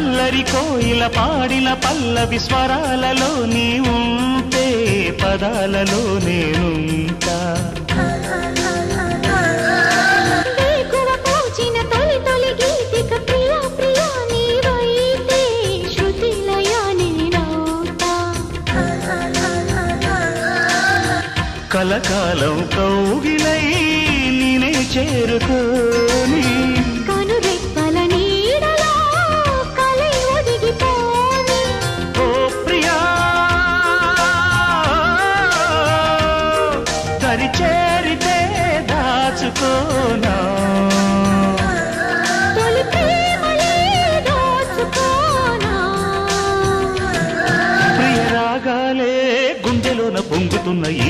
అల్లరి కోయిల పాడిన పల్లవి స్వరాలలో నీ ఉంటే పదాలలో నేనుంటా కలకాలం కౌగిలై నేనే చేరుకోని కనురెప్పల నీడలో కలై ఒదిగిపోని ఓ ప్రియా దరి చేరితే దాచుకోనా తొలి ప్రేమలే దోచుకోనా ప్రియ రాగాలే గుండెలోన పొంగుతున్న ఈ